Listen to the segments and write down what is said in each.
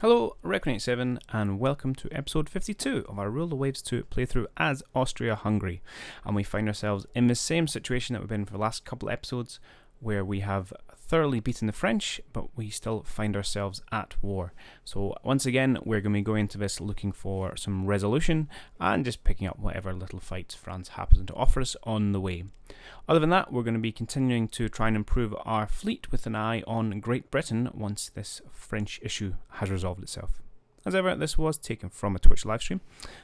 Hello, Reckoning87, and welcome to episode 52 of our Rule the Waves 2 playthrough as Austria-Hungary. And we find ourselves in the same situation that we've been in for the last couple of episodes, where we have thoroughly beaten the French, but we still find ourselves at war. So once again, we're going to be going into this looking for some resolution and just picking up whatever little fights France happens to offer us on the way. Other than that, we're going to be continuing to try and improve our fleet with an eye on Great Britain once this French issue has resolved itself. As ever, this was taken from a Twitch livestream,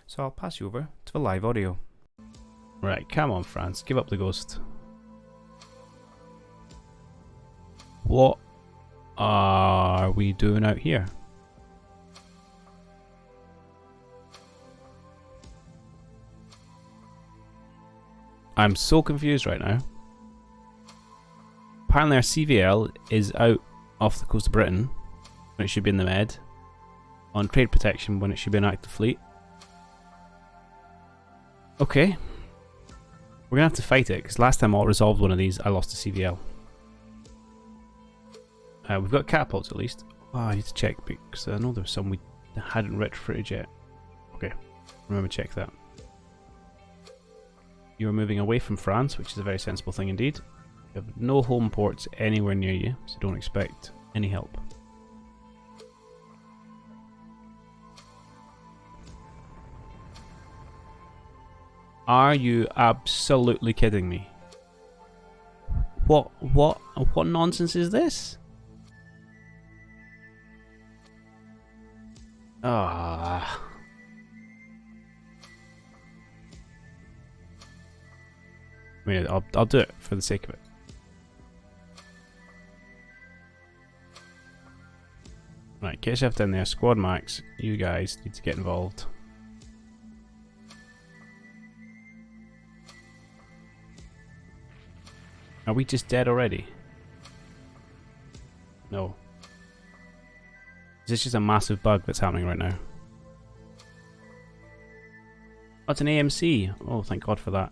so I'll pass you over to the live audio. Right, come on France, give up the ghost. What are we doing out here? I'm so confused right now. Apparently our CVL is out off the coast of Britain when it should be in the Med, on trade protection when it should be an active fleet. Okay. We're going to have to fight it, because last time I resolved one of these I lost a CVL. We've got catapults at least. Oh, I need to check because I know there was some we hadn't retrofitted yet. Okay, remember to check that. You are moving away from France, which is a very sensible thing indeed. You have no home ports anywhere near you, so don't expect any help. Are you absolutely kidding me? What nonsense is this? Ah. I mean, I'll do it for the sake of it. Right, get yourself down there. Squad max, you guys need to get involved. Are we just dead already? No. Is this just a massive bug that's happening right now? Oh, it's an AMC. Oh, thank God for that.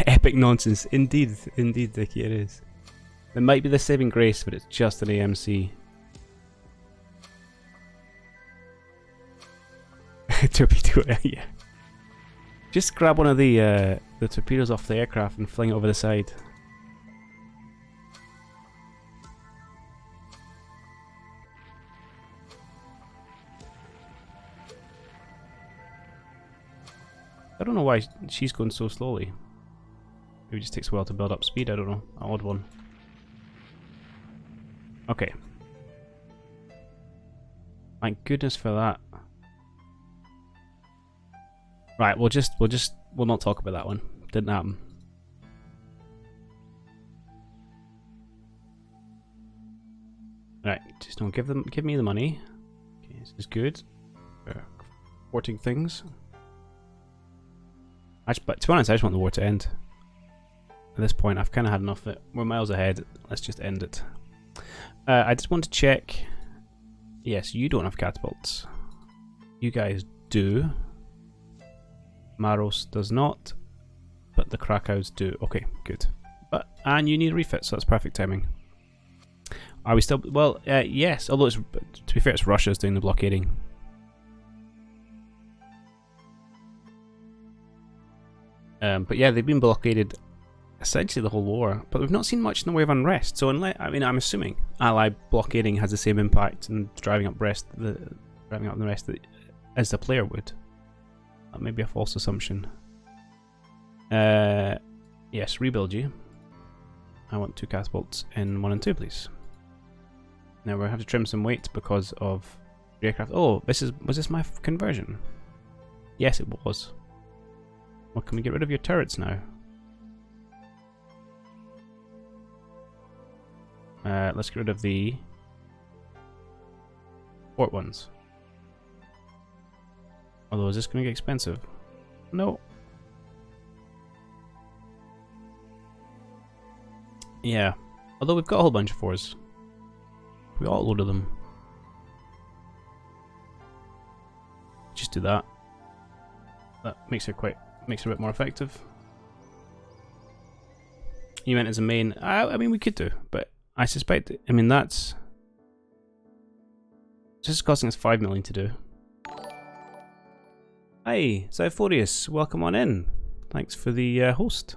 Epic nonsense. Indeed, Dickie, it is. It might be the saving grace, but it's just an AMC. Torpedo, yeah. Just grab one of the torpedoes off the aircraft and fling it over the side. I don't know why she's going so slowly. Maybe it just takes a while to build up speed, I don't know. An odd one. Okay. Thank goodness for that. Right, we'll not talk about that one. Didn't happen. Right, just don't give me the money. Okay, this is good. Porting things. But to be honest, I just want the war to end. At this point, I've kind of had enough of it. We're miles ahead. Let's just end it. I just want to check. Yes, you don't have catapults. You guys do. Maros does not. But the Krakows do. Okay, good. And you need a refit, so that's perfect timing. Are we still... Well, yes. Although, to be fair, it's Russia's doing the blockading. But yeah, they've been blockaded essentially the whole war, but we've not seen much in the way of unrest. So unless, I mean, I'm assuming Allied blockading has the same impact and driving up the rest as the player would. That may be a false assumption. Yes, rebuild you. I want 2 catapults in 1 and 2, please. Now we'll have to trim some weight because of the aircraft. Oh, was this my conversion? Yes, it was. Well, can we get rid of your turrets now? Let's get rid of the port ones. Although, is this going to get expensive? No. Yeah. Although we've got a whole bunch of 4s. We got a load of them. Just do that. That makes it a bit more effective. You meant as a main. I mean, we could do, but I suspect. I mean, that's This is costing us 5 million to do. Hi, Zyphorius, welcome on in. Thanks for the host.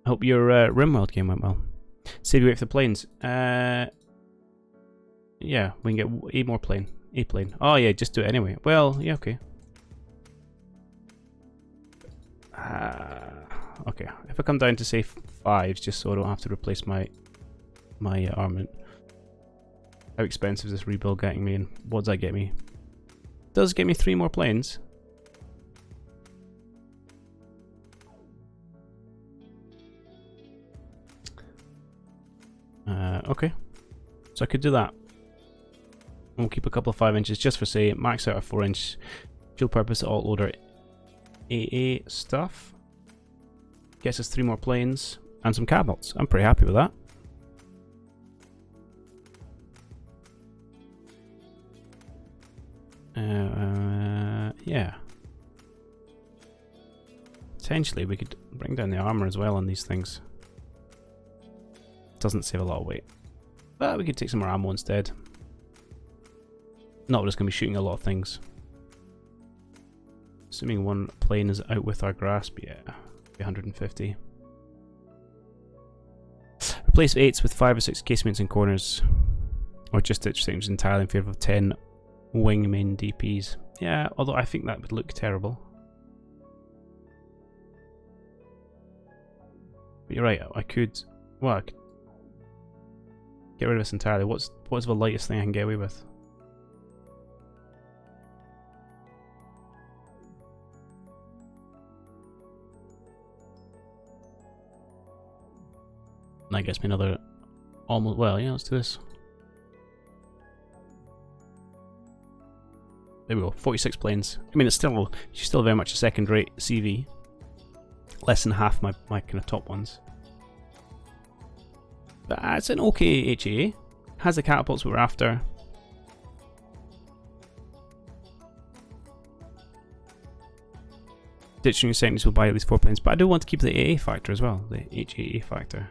I hope your RimWorld game went well. Save you wait for the planes. Yeah, we can get a more plane. A plane. Oh yeah, just do it anyway. Well, yeah, okay. Okay, if I come down to say 5s, just so I don't have to replace my armament. How expensive is this rebuild getting me, and what does that get me? It does get me 3 more planes. Okay, so I could do that. We'll keep a couple of 5 inches just for say, max out a 4-inch dual purpose alt loader AA stuff. Gets us 3 more planes and some catapults. I'm pretty happy with that. Yeah. Potentially we could bring down the armor as well on these things. Doesn't save a lot of weight. But we could take some more ammo instead. Not just going to be shooting a lot of things. Assuming one plane is out with our grasp, yeah. 150. Replace 8s with 5 or 6 casemates and corners. Or just ditch things entirely in favour of 10 wing main DPs. Yeah, although I think that would look terrible. But you're right, I could... Well, I could get rid of this entirely. What's the lightest thing I can get away with? That gets me another almost, well, yeah, let's do this. There we go, 46 planes. I mean, it's still very much a second-rate CV. Less than half my kind of top ones. But it's an okay HAA. Has the catapults we were after. Ditching seconds will buy at least 4 planes, but I do want to keep the AA factor as well, the HAA factor.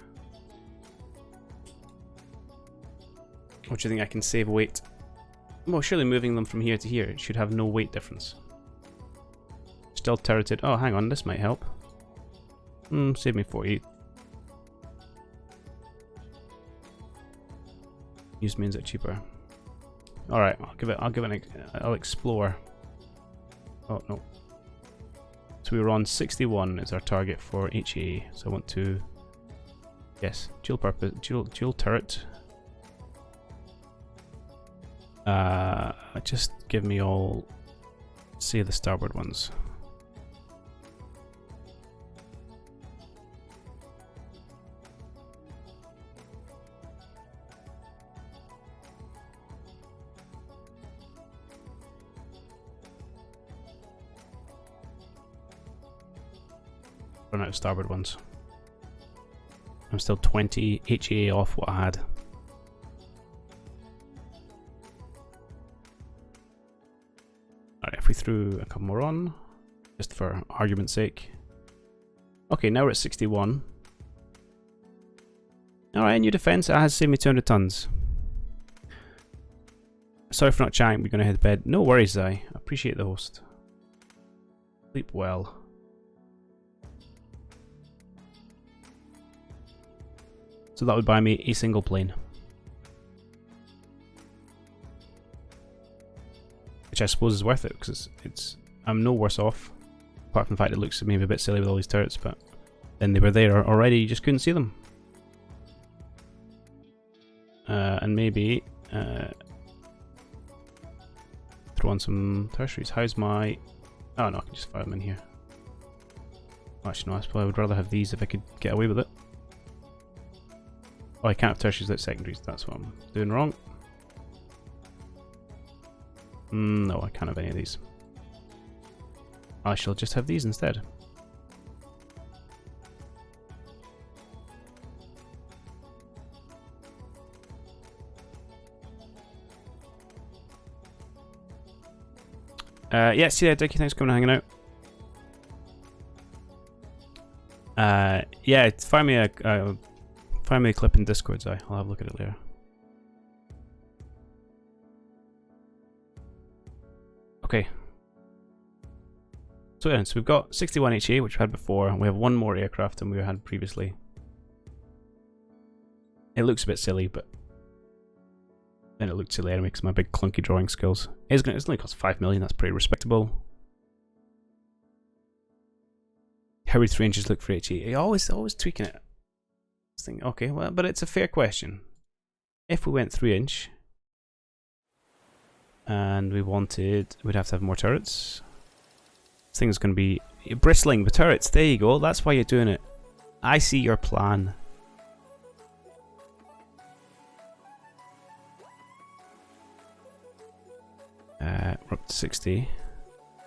What do you think I can save weight? Well, surely moving them from here to here, it should have no weight difference. Still turreted. Oh, hang on, this might help. Save me 40. Use means it cheaper. All right, I'll explore. Oh no. So we were on 61 is our target for HAA. So I want to, yes, dual purpose, dual turret. Just give me all, say the starboard ones. Run out of starboard ones. I'm still 20 HAA off what I had. Alright, if we threw a couple more on, just for argument's sake. Okay, now we're at 61. Alright, new defense. It has saved me 200 tons. Sorry for not chatting, we're going to head to bed. No worries, Zai. I appreciate the host. Sleep well. So that would buy me a single plane. Which I suppose is worth it, because I'm no worse off. Apart from the fact it looks maybe a bit silly with all these turrets, but then they were there already, you just couldn't see them. And maybe throw on some tertiaries. How's my... Oh no, I can just fire them in here. Actually no, I would rather have these if I could get away with it. Oh, I can't have tertiaries without secondaries, that's what I'm doing wrong. No, I can't have any of these. I shall just have these instead. Yeah, see ya, Dickie, thanks for coming and hanging out. Yeah, find me a clip in Discord, I'll have a look at it later. Okay. So we've got 61 HA, which we had before, and we have one more aircraft than we had previously. It looks a bit silly, but then it looked silly anyway because of my big clunky drawing skills. It's only cost 5 million, that's pretty respectable. How would 3 inches look for HA? Always tweaking it. Okay, well, but it's a fair question. If we went 3 inch, and we wanted, we'd have to have more turrets. This thing's going to be bristling with turrets. There you go. That's why you're doing it. I see your plan. We're up to 60.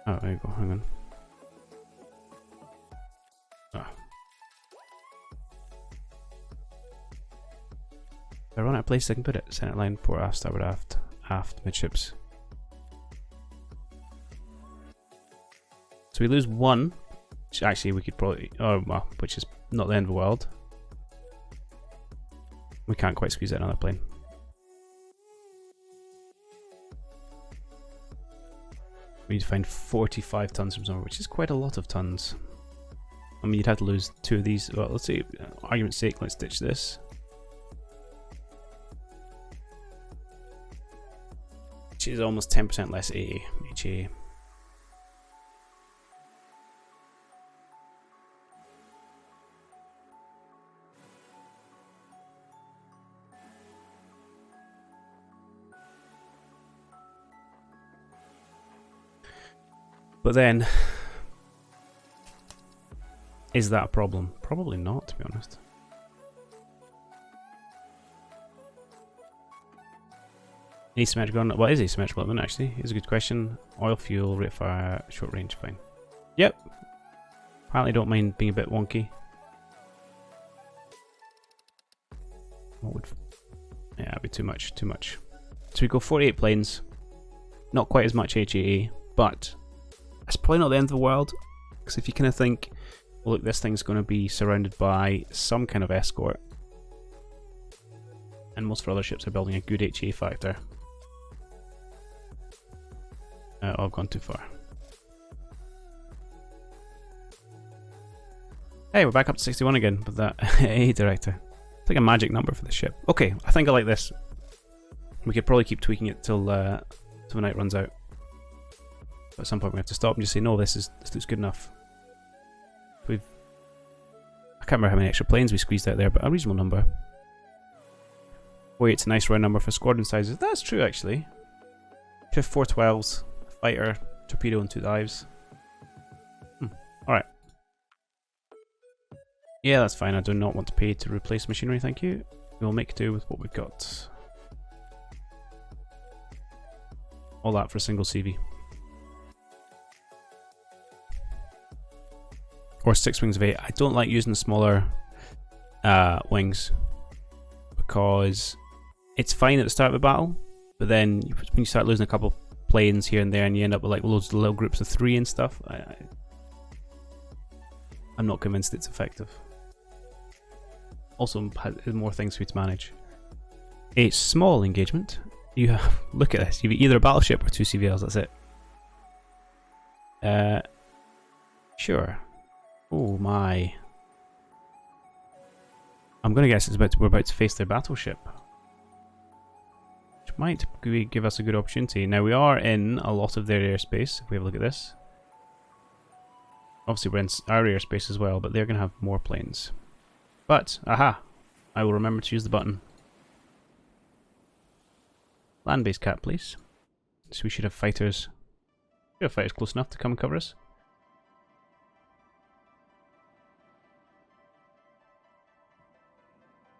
Oh, there you go. Hang on. Oh. I run out of place I can put it. Center line, port aft, starboard aft, aft, midships. So we lose one, which actually we could probably, oh well, which is not the end of the world. We can't quite squeeze out another plane. We need to find 45 tons from somewhere, which is quite a lot of tons. I mean, you'd have to lose 2 of these. Well, let's see, argument's sake, let's ditch this. Which is almost 10% less HA. But then, is that a problem? Probably not, to be honest. Asymmetrical? What is asymmetrical at the minute, actually? Is a good question. Oil, fuel, rate of fire, short range, fine. Yep. Apparently don't mind being a bit wonky. What would... Yeah, it'd be too much, too much. So we go 48 planes. Not quite as much HAA, but it's probably not the end of the world. Because if you kind of think, well, look, this thing's going to be surrounded by some kind of escort. And most of our other ships are building a good HA factor. I've gone too far. Hey, we're back up to 61 again with that A director. It's like a magic number for the ship. Okay, I think I like this. We could probably keep tweaking it till the night runs out. But at some point we have to stop and just say, no, this looks good enough. I can't remember how many extra planes we squeezed out there, but a reasonable number. 48's a nice round number for squadron sizes. That's true, actually. 4 12s, a fighter, torpedo, and 2 dives. Alright. Yeah, that's fine. I do not want to pay to replace machinery, thank you. We'll make do with what we've got. All that for a single CV. Or 6 wings of 8. I don't like using the smaller wings because it's fine at the start of a battle, but then when you start losing a couple planes here and there and you end up with like loads of little groups of 3 and stuff, I'm not convinced it's effective. Also has more things for you to manage. A small engagement. You have, look at this, you've either a battleship or 2 CVLs, that's it. Sure. Oh my. I'm gonna guess we're about to face their battleship. Which might give us a good opportunity. Now we are in a lot of their airspace, if we have a look at this. Obviously we're in our airspace as well, but they're gonna have more planes. But, aha! I will remember to use the button. Land-based cap, please. So we should have fighters. We have fighters close enough to come and cover us.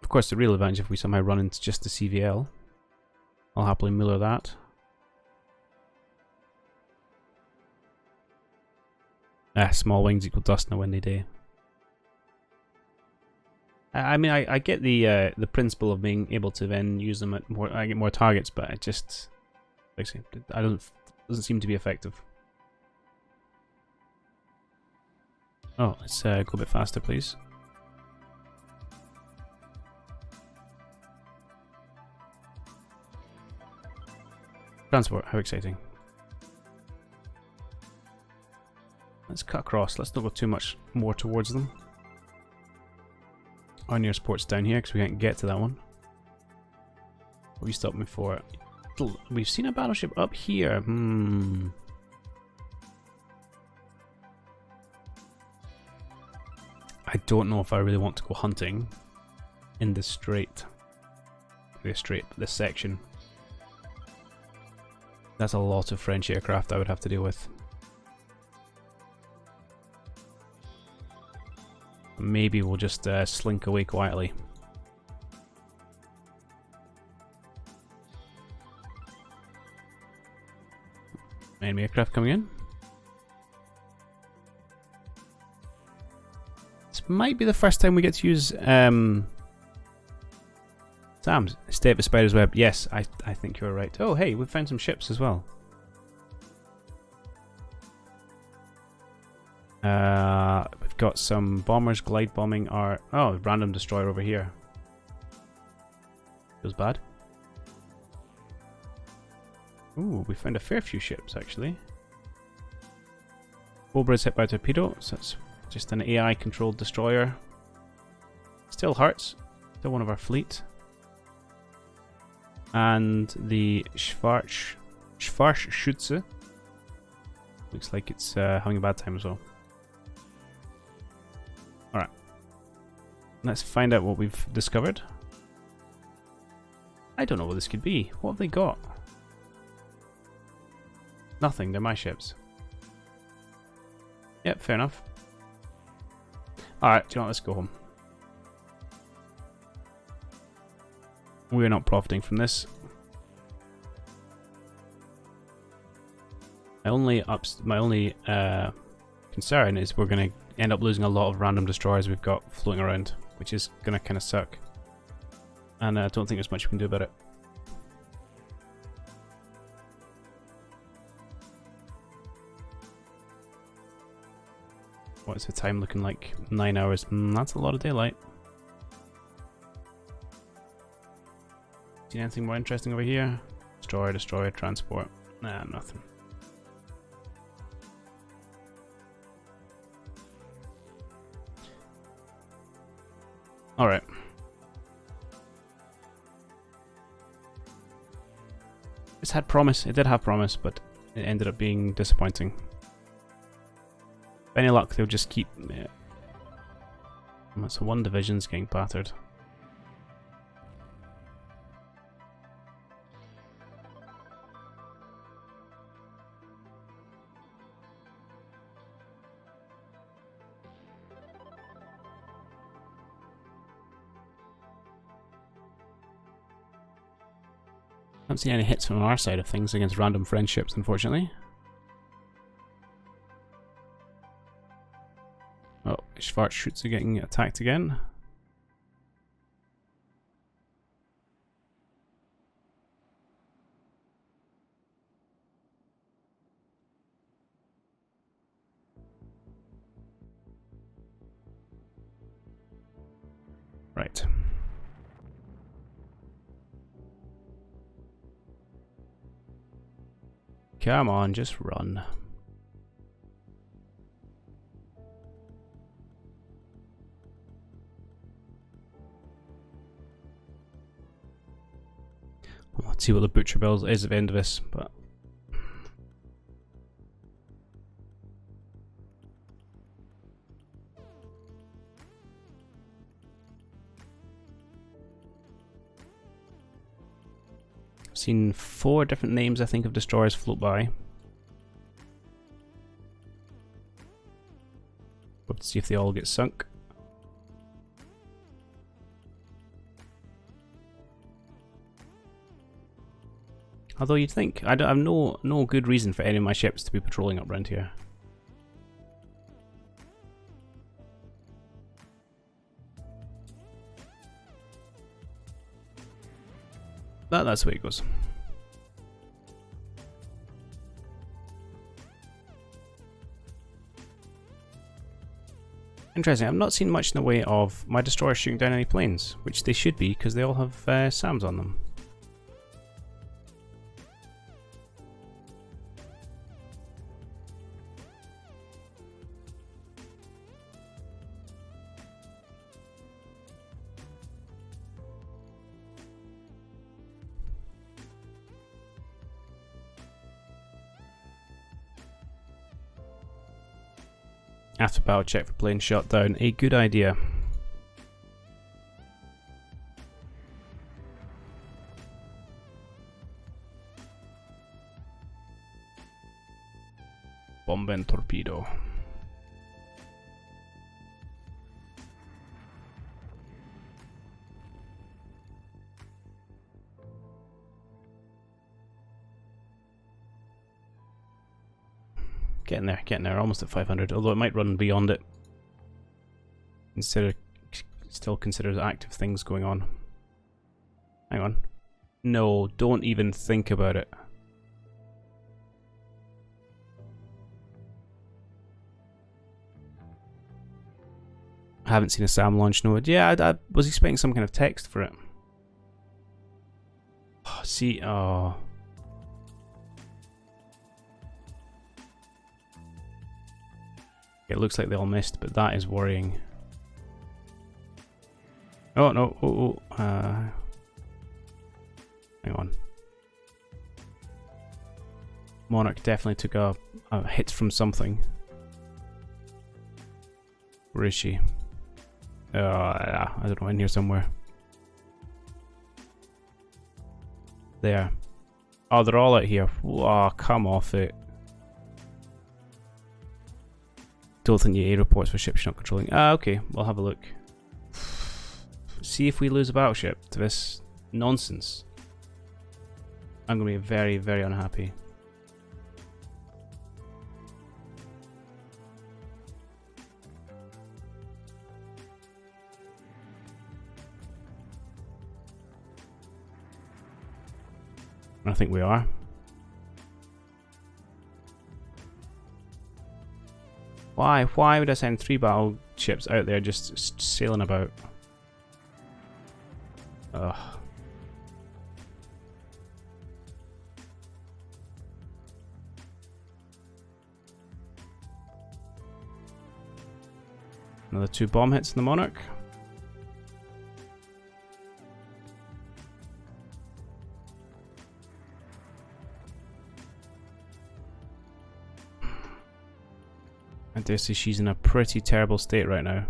Of course, the real advantage if we somehow run into just the CVL. I'll happily Miller that. Small wings equal dust on a windy day. I mean, I get the principle of being able to then use them at more. I get more targets, but it just, like I say, doesn't seem to be effective. Oh, let's go a bit faster, please. Transport, how exciting. Let's cut across. Let's not go too much more towards them. Our nearest port's down here because we can't get to that one. What we stopped me for? We've seen a battleship up here. I don't know if I really want to go hunting in this strait. This section. That's a lot of French aircraft I would have to deal with. Maybe we'll just slink away quietly. Enemy aircraft coming in. This might be the first time we get to use SAMs instead of Spider's Web. Yes, I think you're right. Oh, hey, we've found some ships as well. We've got some bombers glide bombing our... Oh, random destroyer over here. Feels bad. Ooh, we found a fair few ships, actually. Cobra's hit by a torpedo, so that's just an AI-controlled destroyer. Still hurts. Still one of our fleet. And the Schwarzschütze. Looks like it's having a bad time as well. Alright. Let's find out what we've discovered. I don't know what this could be. What have they got? Nothing, they're my ships. Yep, fair enough. Alright, do you know what, let's go home. We're not profiting from this. My only concern is we're going to end up losing a lot of random destroyers we've got floating around, which is going to kind of suck. And I don't think there's much we can do about it. What's the time looking like? 9 hours. That's a lot of daylight. See anything more interesting over here? Destroyer, destroyer, transport. Nah, nothing. Alright. This had promise. It did have promise, but it ended up being disappointing. With any luck, they'll just keep... Yeah. So one division's getting battered. I haven't seen any hits from our side of things against random friendships, unfortunately. Oh, Schwarzschütze are getting attacked again. Right. Come on, just run. Let's see what the butcher bill is at the end of this, but I've seen 4 different names, I think, of destroyers float by. Hope to see if they all get sunk. Although you'd think, I have no good reason for any of my ships to be patrolling up around here. But that's the way it goes. Interesting, I've not seen much in the way of my destroyers shooting down any planes, which they should be because they all have SAMs on them. After battle check for plane shot down. A good idea. Bomb and torpedo. Getting there, almost at 500, although it might run beyond it. Still considers active things going on. Hang on. No, don't even think about it. I haven't seen a SAM launch node. Yeah, I was expecting some kind of text for it. Oh, see, oh. It looks like they all missed, but that is worrying. Oh no! Hang on. Monarch definitely took a hit from something. Where is she? I don't know, in here somewhere. There. Oh, they're all out here. Oh, come off it. Don't think the A reports for ships you're not controlling. Okay, we'll have a look. See if we lose a battleship to this nonsense. I'm going to be very, very unhappy. I think we are. Why would I send 3 battleships out there just sailing about? Ugh. Another 2 bomb hits in the Monarch. I dare say she's in a pretty terrible state right now.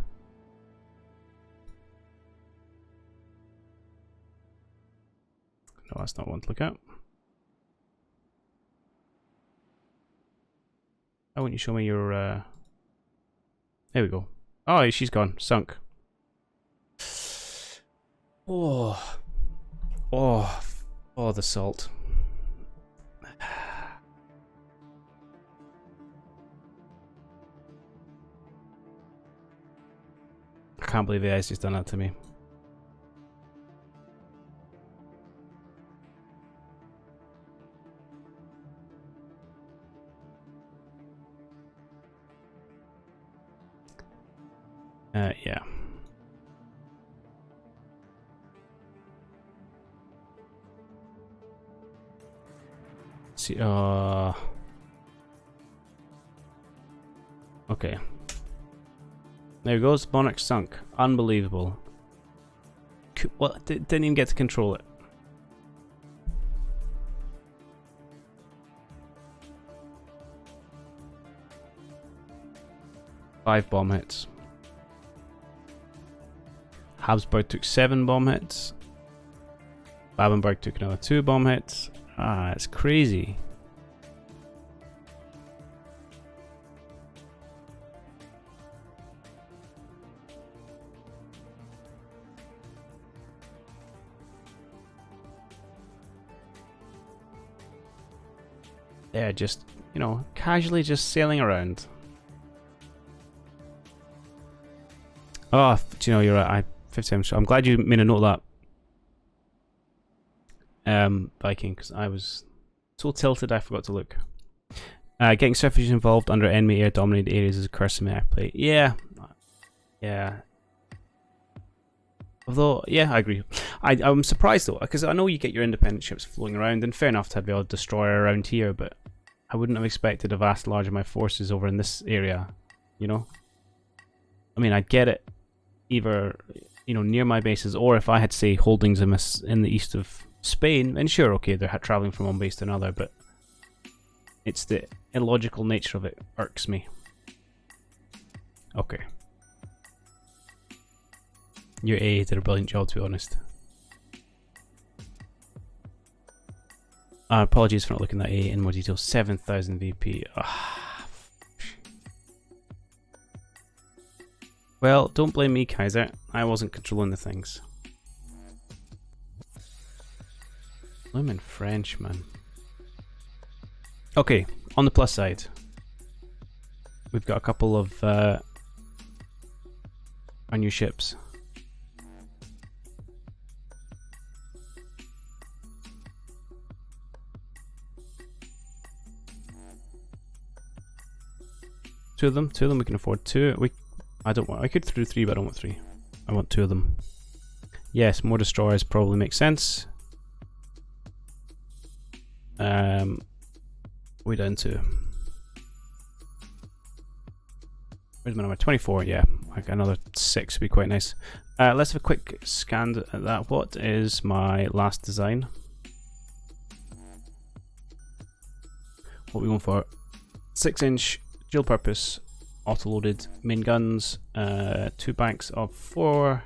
No, that's not one to look at. Why won't you show me your... There we go. Oh, she's gone. Sunk. Oh. Oh. Oh, the salt. I can't believe the ice has done that to me. Yeah. See, okay. There goes, Monarch sunk. Unbelievable. Well, didn't even get to control it. Five bomb hits. Habsburg took 7 bomb hits. Babenberg took another 2 bomb hits. Ah, it's crazy. They're just, you know, casually just sailing around. Oh, do you know, you're right. 50 I'm glad you made a note of that. Viking, because I was so tilted I forgot to look. Getting surface involved under enemy air dominated areas is a curse in my play. Yeah. Yeah. Although, yeah, I agree. I'm surprised though, because I know you get your independent ships floating around, and fair enough to have the odd destroyer around here, but I wouldn't have expected a vast large of my forces over in this area, you know? I mean, I'd get it either, you know, near my bases, or if I had, say, holdings in the east of Spain, and sure, okay, they're traveling from one base to another, but it's the illogical nature of it irks me. Okay. Your A did a brilliant job, to be honest. Apologies for not looking at A in more detail. 7,000 VP. Well, don't blame me, Kaiser. I wasn't controlling the things. I'm in French, man. Okay, on the plus side, we've got a couple of our new ships. Two of them we can afford two. I could do three, but I don't want three. I want two of them. Yes, more destroyers probably makes sense. Way down to, where's my number? 24. Yeah, like another 6 would be quite nice. Let's have a quick scan at that. What is my last design? What are we going for? 6-inch dual purpose auto-loaded main guns, 2 banks of 4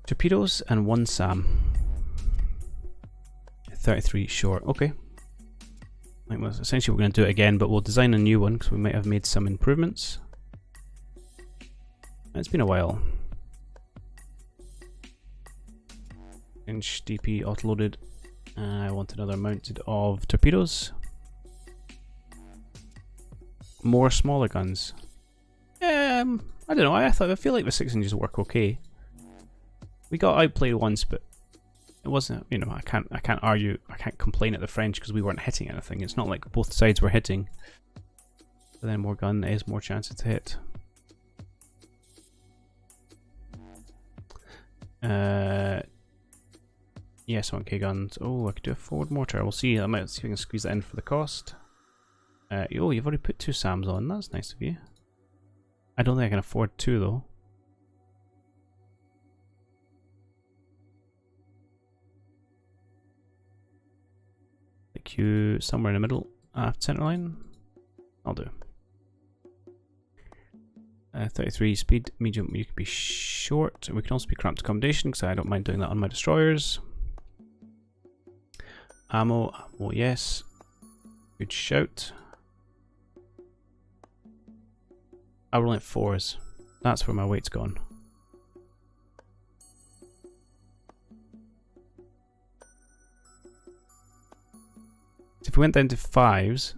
torpedoes and 1 SAM. 33 short. Okay. I think that's essentially we're going to do it again, but we'll design a new one because we might have made some improvements. It's been a while. Inch DP auto-loaded. I want another mounted of torpedoes. More smaller guns. I don't know. I feel like the 6 inches work okay. We got outplayed once, but it wasn't. You know, I can't argue. I can't complain at the French because we weren't hitting anything. It's not like both sides were hitting. But then more gun is more chances to hit. Yes, 1K guns. Oh, I could do a forward mortar. We'll see. I might see if I can squeeze that in for the cost. Oh, you've already put 2 SAMs on. That's nice of you. I don't think I can afford 2 though. Like you somewhere in the middle, center line. I'll do. 33 speed, medium. You can be short. We can also be cramped accommodation because I don't mind doing that on my destroyers. Ammo, yes. Good shout. I roll at 4s. That's where my weight's gone. So if we went down to 5s,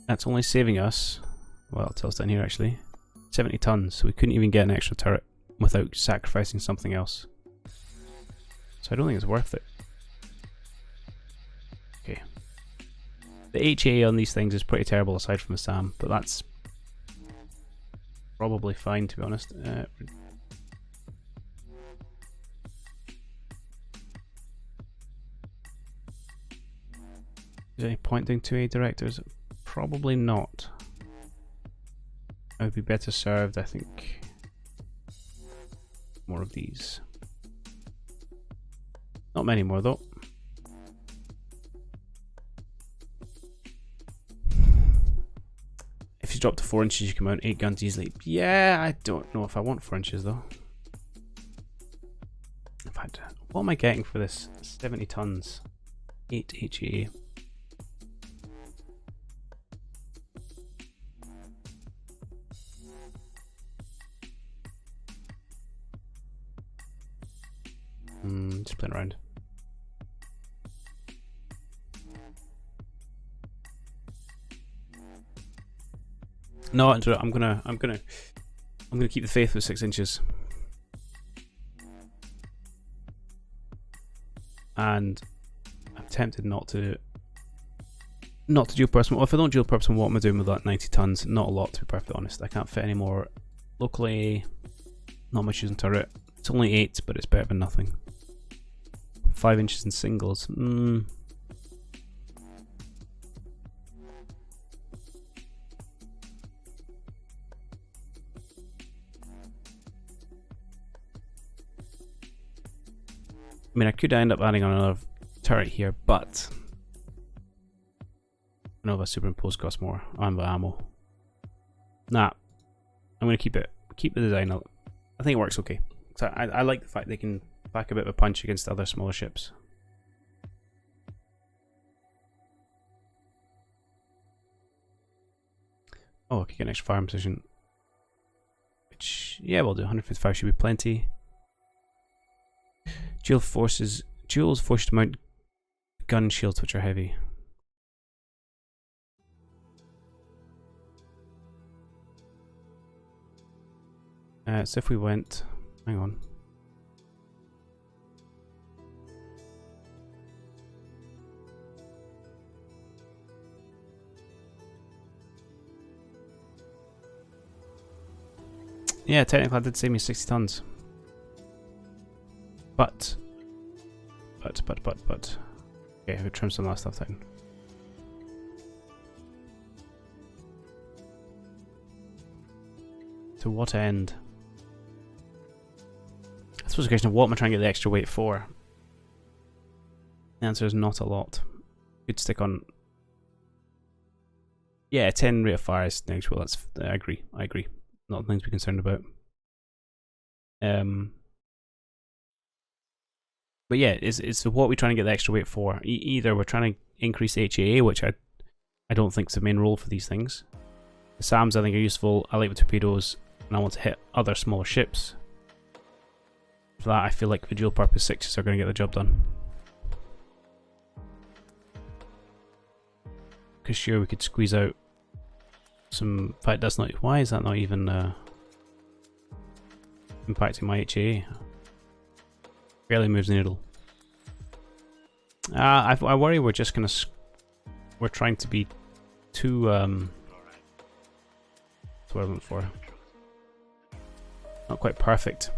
that's only saving us, well, it tells down here actually, 70 tons. So we couldn't even get an extra turret without sacrificing something else. So I don't think it's worth it. Okay. The HA on these things is pretty terrible aside from the SAM, but that's probably fine, to be honest. Is there any point doing 2A directors? Probably not. I would be better served, I think. More of these. Not many more though. If you drop to 4 inches, you can mount 8 guns easily. Yeah, I don't know if I want 4 inches though. In fact, what am I getting for this? 70 tons. 8 HE. Just playing around. No, I'm gonna keep the faith with 6 inches. And I'm tempted not to dual purpose. Well, if I don't dual purpose, what am I doing with that 90 tons? Not a lot, to be perfectly honest. I can't fit any more locally. Not much using turret. It's only 8, but it's better than nothing. 5 inches in singles. I mean, I could end up adding on another turret here, but I know the superimposed costs more and the ammo. Nah, I'm going to keep it. Keep the design. I think it works okay. So I like the fact they can pack a bit of a punch against other smaller ships. Oh, I could get an extra firing position. Which, yeah, we'll do. 155 should be plenty. Duels forced to mount gun shields which are heavy. So if we went, hang on. Yeah, technically that did save me 60 tons. But. Okay, I could trim some of that stuff down. To what end? I suppose the question of what am I trying to get the extra weight for? The answer is not a lot. Could stick on. Yeah, 10 rate of fire is negligible. That's. I agree. Not things to be concerned about. But yeah, it's what we're trying to get the extra weight for. Either we're trying to increase HAA, which I don't think is the main role for these things. The SAMs I think are useful. I like the torpedoes, and I want to hit other smaller ships. For that, I feel like the dual purpose 6s are going to get the job done. Because sure, we could squeeze out some. In fact, that's not. Why is that not even impacting my HAA? Barely moves the needle. I worry we're just gonna. We're trying to be too. That's what I went for. Not quite perfect,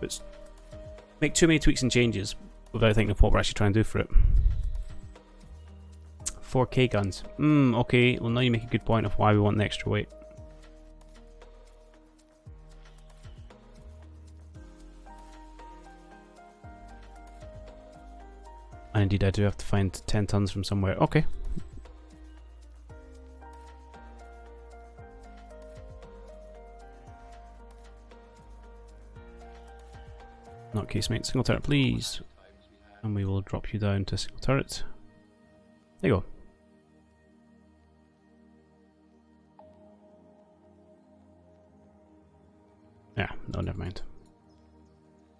but make too many tweaks and changes without thinking of what we're actually trying to do for it. 4K guns. Okay. Well, now you make a good point of why we want the extra weight. And indeed, I do have to find 10 tons from somewhere. Okay. Not case, mate. Single turret, please. And we will drop you down to single turret. There you go. Yeah, no, never mind.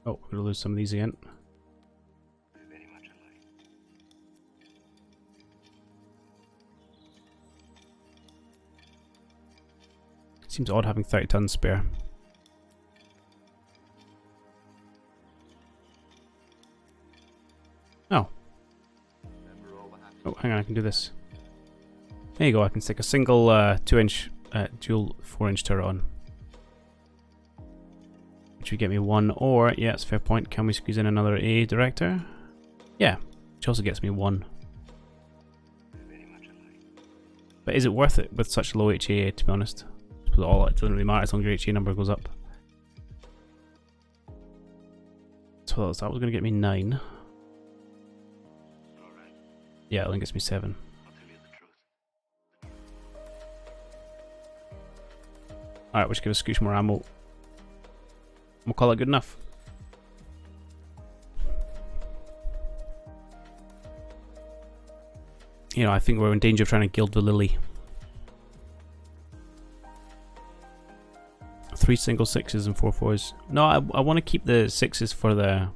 Oh, we're gonna lose some of these again. Seems odd having 30 tons spare. Oh. Oh, hang on, I can do this. There you go, I can stick a single 2-inch dual 4-inch turret on. Which would get me one, or, yeah, it's a fair point, can we squeeze in another A director? Yeah, which also gets me one. But is it worth it with such low HA, to be honest? All it doesn't really matter as long as your HA number goes up. So that was going to get me 9. Yeah, it only gets me 7. Alright, we'll just give a scooch more ammo. We'll call it good enough. You know, I think we're in danger of trying to gild the lily. 3 single 6s and 4 4s. No, I want to keep the 6s for the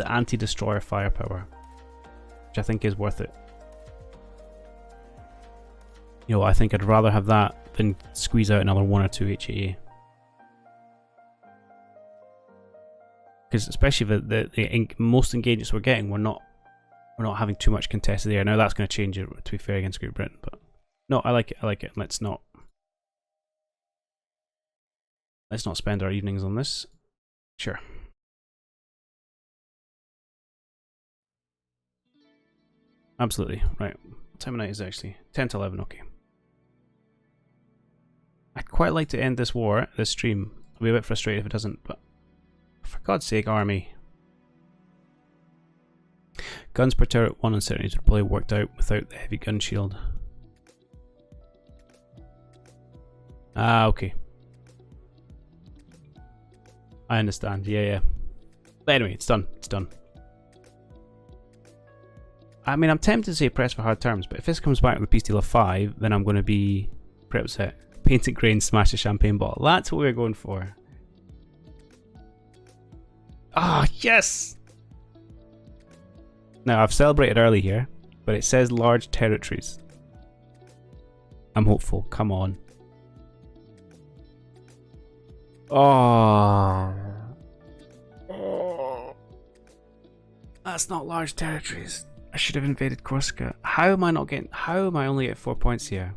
anti-destroyer firepower, which I think is worth it. You know, I think I'd rather have that than squeeze out another 1 or 2 HAA. Because especially the most engagements we're getting, we're not having too much contested air. Now that's going to change it, to be fair, against Great Britain, but no, I like it. Let's not spend our evenings on this. Sure. Absolutely. Right. What time of night is it actually? 10 to 11, okay. I'd quite like to end this war, this stream. I'll be a bit frustrated if it doesn't, but for God's sake, army. Guns per turret 1 and 70 would probably worked out without the heavy gun shield. Ah, okay. I understand. Yeah, yeah. But anyway, it's done. It's done. I mean, I'm tempted to say press for hard terms, but if this comes back with a peace deal of 5, then I'm going to be pretty upset. Painted grain, smash the champagne bottle. That's what we're going for. Ah, yes! Now, I've celebrated early here, but it says large territories. I'm hopeful. Come on. Oh. That's not large territories. I should have invaded Corsica. How am I not getting... How am I only at 4 points here?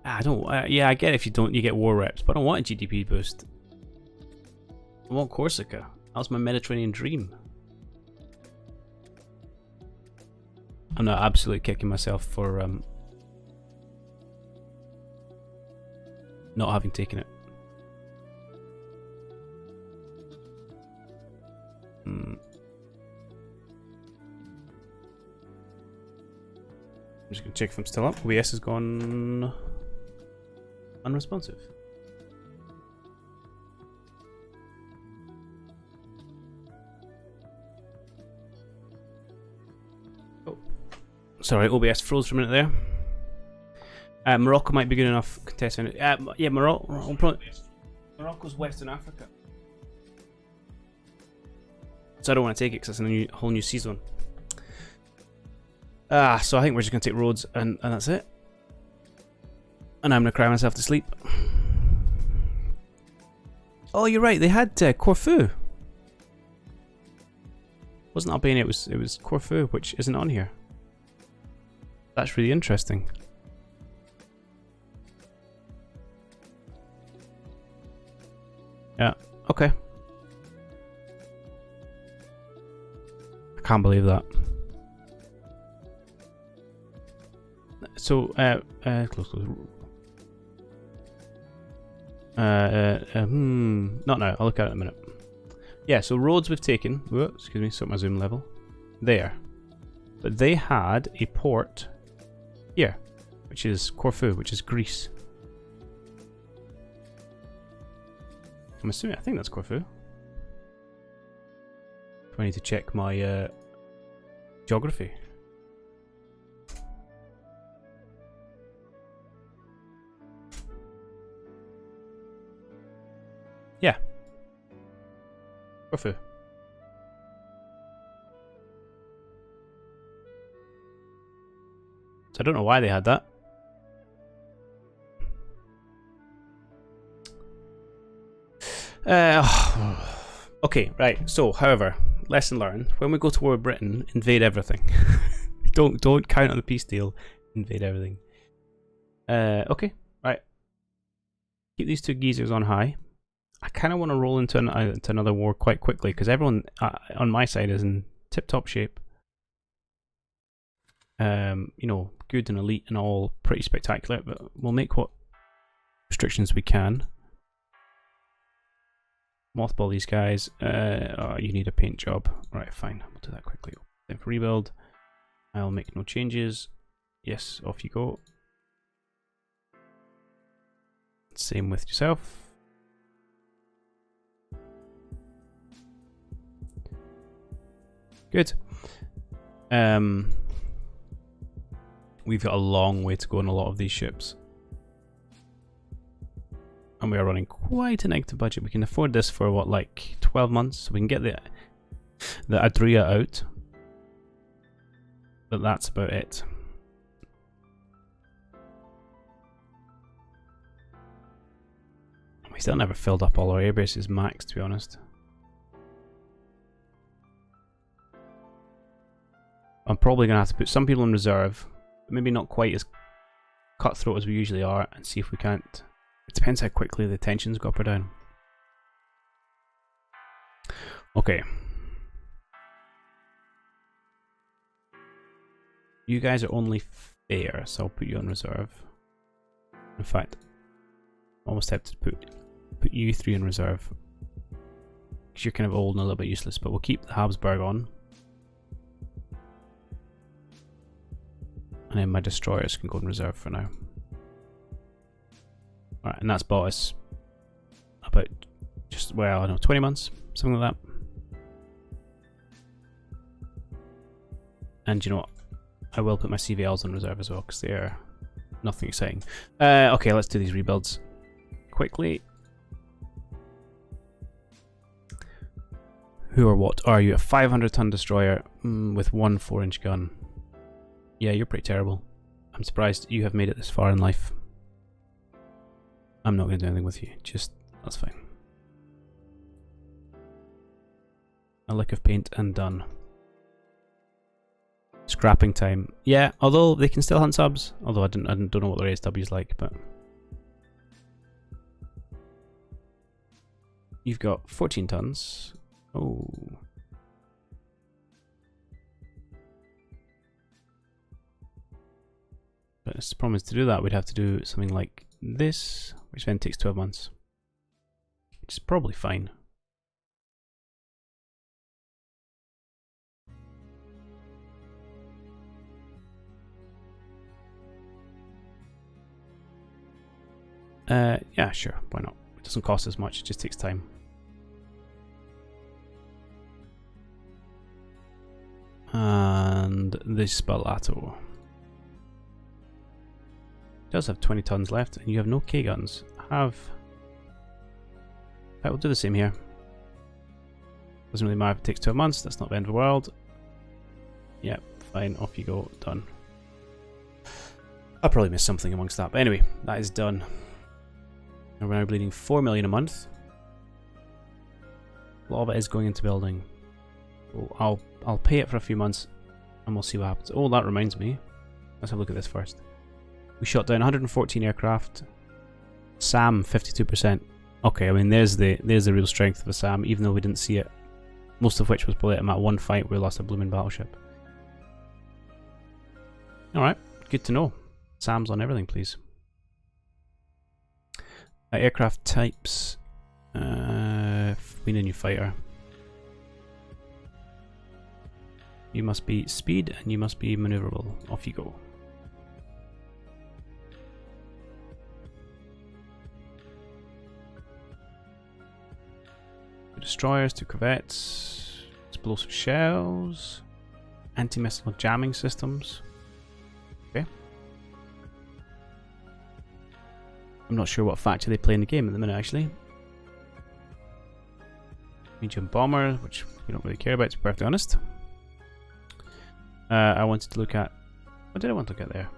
I don't... yeah, I get if you don't, you get war reps, but I don't want a GDP boost. I want Corsica. That was my Mediterranean dream. I'm not absolutely kicking myself for not having taken it. I'm just going to check if I'm still up. OBS has gone unresponsive. Oh, sorry, OBS froze for a minute there. Morocco might be good enough contestant. Yeah, Morocco's Western Africa. So I don't want to take it because it's a whole new season. So I think we're just going to take Rhodes and that's it. And I'm going to cry myself to sleep. Oh, you're right. They had Corfu. Wasn't Albania? It was Corfu, which isn't on here. That's really interesting. Yeah. Okay. I can't believe that. So, close. Not now. I'll look at it in a minute. Yeah, so Rhodes we've taken. Whoa, excuse me, so my zoom level. There. But they had a port here, which is Corfu, which is Greece. I'm assuming, I think that's Corfu. I need to check my geography. Yeah. Corfu. So I don't know why they had that. Okay, right. So, however, lesson learned: when we go to war with Britain, invade everything. don't count on the peace deal. Invade everything. Okay, right. Keep these two geezers on high. I kind of want to roll into another war quite quickly because everyone on my side is in tip-top shape. You know, good and elite and all pretty spectacular, but we'll make what restrictions we can. Mothball these guys. Oh, you need a paint job. Right, fine. We'll do that quickly. Then for rebuild, I'll make no changes. Yes, off you go. Same with yourself. Good. We've got a long way to go on a lot of these ships. And we are running quite a negative budget. We can afford this for what, like 12 months? So we can get the Adria out. But that's about it. We still never filled up all our air bases max, to be honest. I'm probably going to have to put some people in reserve, maybe not quite as cutthroat as we usually are, and see if we can't. It depends how quickly the tensions go up or down. Okay. You guys are only fair, so I'll put you on reserve. In fact, almost have to put you three in reserve. Because you're kind of old and a little bit useless, but we'll keep the Habsburg on. And then my destroyers can go in reserve for now. Alright, and that's bought us about just, well, I don't know, 20 months, something like that. And you know what? I will put my CVLs on reserve as well, because they are nothing exciting. Okay, let's do these rebuilds quickly. Who or what are you? A 500-ton destroyer with one 4-inch gun. Yeah, you're pretty terrible. I'm surprised you have made it this far in life. I'm not going to do anything with you. Just, that's fine. A lick of paint and done. Scrapping time. Yeah, although they can still hunt subs. Although I don't know what their ASW is like, but you've got 14 tons. Oh. But the problem is, to do that we'd have to do something like this, which then takes 12 months. Which is probably fine. Yeah, sure, why not? It doesn't cost as much, it just takes time. And the Spalato does have 20 tons left, and you have no K guns. Right, we'll do the same here. Doesn't really matter if it takes 12 months, that's not the end of the world. Yep, fine, off you go, done. I'll probably miss something amongst that, but anyway, that is done. And we're now bleeding 4 million a month. A lot of it is going into building. So I'll pay it for a few months and we'll see what happens. Oh, that reminds me. Let's have a look at this first. We shot down 114 aircraft. SAM 52%. Okay, I mean there's the real strength of a SAM, even though we didn't see it. Most of which was probably in that one fight where we lost a blooming battleship. Alright, good to know. SAMs on everything, please. Aircraft types. We need a new fighter. You must be speed and you must be maneuverable. Off you go. Two destroyers, 2 corvettes, explosive shells, anti-missile jamming systems. Okay. I'm not sure what factor they play in the game at the minute, actually. Medium bomber, which we don't really care about, to be perfectly honest. I wanted to look at... What did I want to look at there?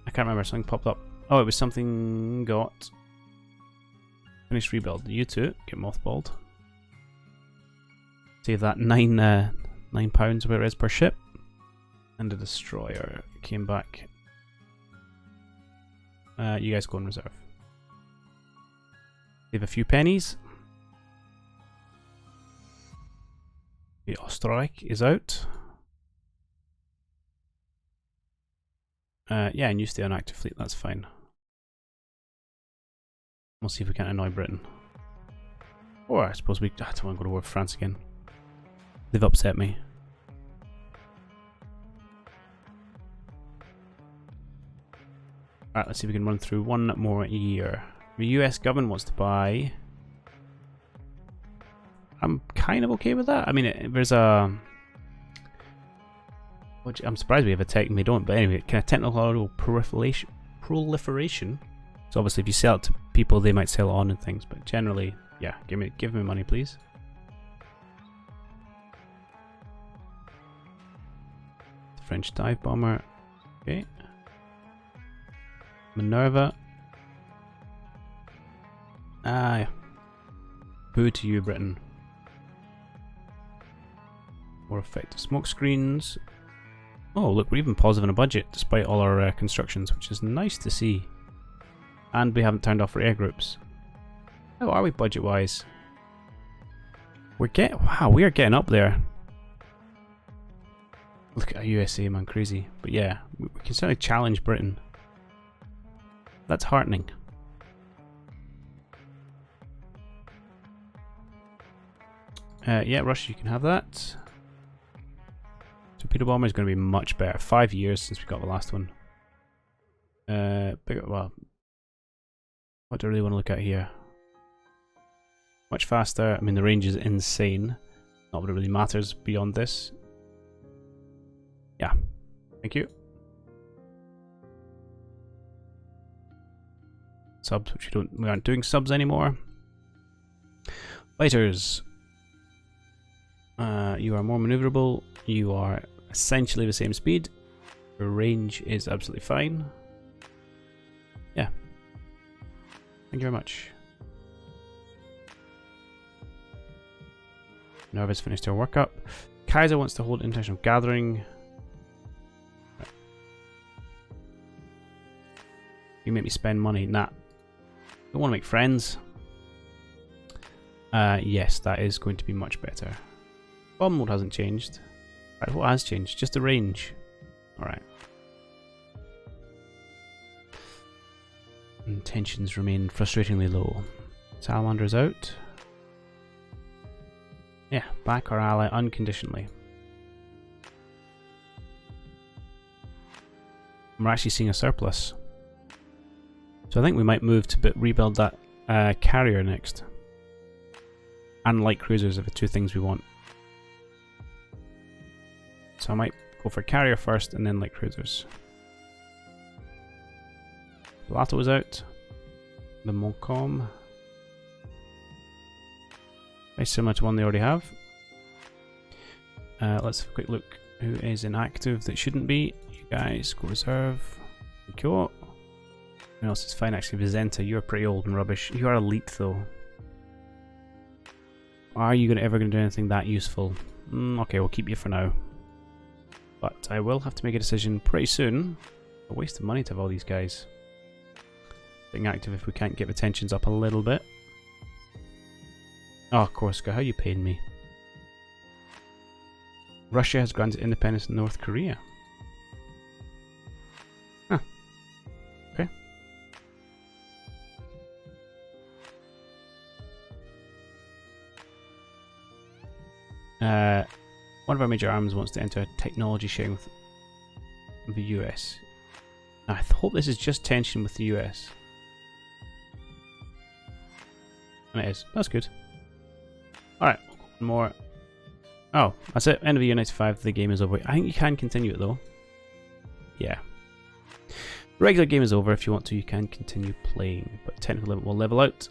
I can't remember, something popped up. Oh, it was something got... Finished rebuild. You two get mothballed. Save that £9, whatever it is per ship. And the destroyer came back. You guys go in reserve. Save a few pennies. The Österreich is out. Yeah, and you stay on active fleet, that's fine. We'll see if we can annoy Britain. Or I suppose I don't want to go to war with France again. They've upset me. Alright, let's see if we can run through one more year. The US government wants to buy... I'm kind of okay with that. I mean, there's a... I'm surprised we have a tech and they don't, but anyway, kind of technological proliferation. So obviously if you sell it to people, they might sell it on and things, but generally, yeah, give me money, please. The French dive bomber. Okay. Minerva. Ah, boo to you, Britain. More effective smoke screens. Oh, look, we're even positive in a budget despite all our constructions, which is nice to see. And we haven't turned off our air groups. How are we budget-wise? Wow, we are getting up there. Look at our USA, man, crazy. But yeah, we can certainly challenge Britain. That's heartening. Yeah, Russia, you can have that. Torpedo bomber is going to be much better. 5 years since we got the last one. Well, what do I really want to look at here? Much faster. I mean, the range is insane. Not what it really matters beyond this. Yeah. Thank you. Subs, which we aren't doing subs anymore. Fighters. You are more maneuverable. You are essentially the same speed. Your range is absolutely fine. Yeah. Thank you very much. Nervous finished her workup. Kaiser wants to hold international gathering. Right. You make me spend money. Nah. Don't want to make friends. Yes, that is going to be much better. Bomb mode hasn't changed. Right, what has changed? Just the range. Alright. And tensions remain frustratingly low. Salamander's out. Yeah, back our ally unconditionally. We're actually seeing a surplus. So I think we might move to rebuild that carrier next. And light cruisers are the two things we want. So I might go for carrier first and then light cruisers. Pilato was out. The Montcalm. Very similar to one they already have. Let's have a quick look who is inactive that shouldn't be. You guys go reserve. Cool. Who else is fine actually? Vizenta, you're pretty old and rubbish. You are elite though. Are you ever going to do anything that useful? Okay, we'll keep you for now. But I will have to make a decision pretty soon. A waste of money to have all these guys being active if we can't get the tensions up a little bit. Oh, Corsica, how you paying me? Russia has granted independence to North Korea. Huh. Okay. One of our major arms wants to enter technology sharing with the US. I hope this is just tension with the US. And it is. That's good. Alright, one more. Oh, that's it. End of the year 95. The game is over. I think you can continue it though. Yeah. Regular game is over. If you want to, you can continue playing. But technical limit will level out.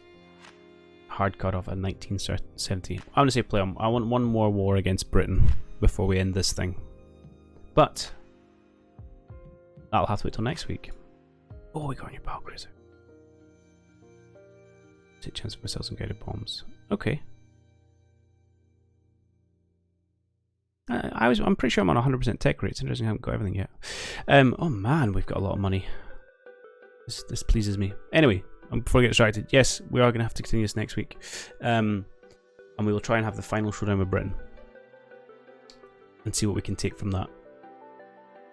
Hard cut off at 1970. I'm going to say play on. I want one more war against Britain before we end this thing. But that'll have to wait till next week. Oh, we got a new battle cruiser. Take chance for missiles and guided bombs. Okay. I'm pretty sure I'm on 100% tech rate. It's interesting I haven't got everything yet. Oh man, we've got a lot of money. This pleases me. Anyway, before I get distracted, yes, we are going to have to continue this next week. And we will try and have the final showdown with Britain. And see what we can take from that.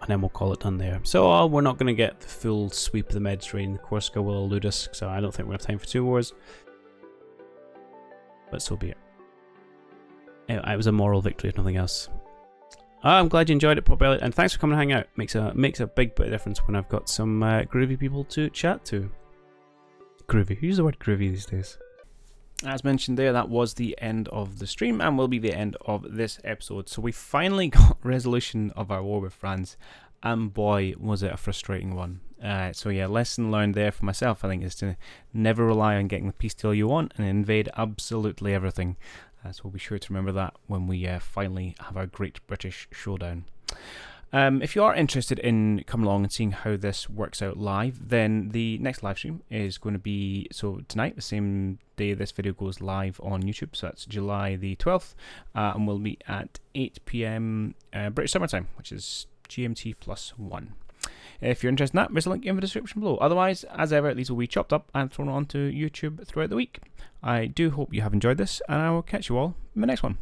And then we'll call it done there. So we're not going to get the full sweep of the Mediterranean. The Corsica will elude us, so I don't think we're going to have time for 2 wars. But so be it. It was a moral victory if nothing else. I'm glad you enjoyed it, Pop Elliot, and thanks for coming to hang out. Makes a big bit of difference when I've got some groovy people to chat to. Groovy. Use the word groovy these days. As mentioned there, that was the end of the stream and will be the end of this episode. So we finally got resolution of our war with France, and boy, was it a frustrating one. So yeah, lesson learned there for myself, I think, is to never rely on getting the peace deal you want and invade absolutely everything. So we'll be sure to remember that when we finally have our great British showdown. If you are interested in coming along and seeing how this works out live, then the next live stream is going to be tonight, the same day this video goes live on YouTube. So that's July the 12th, and we'll meet at 8 PM British Summer Time, which is GMT +1. If you're interested in that, there's a link in the description below. Otherwise, as ever, these will be chopped up and thrown onto YouTube throughout the week. I do hope you have enjoyed this, and I will catch you all in the next one.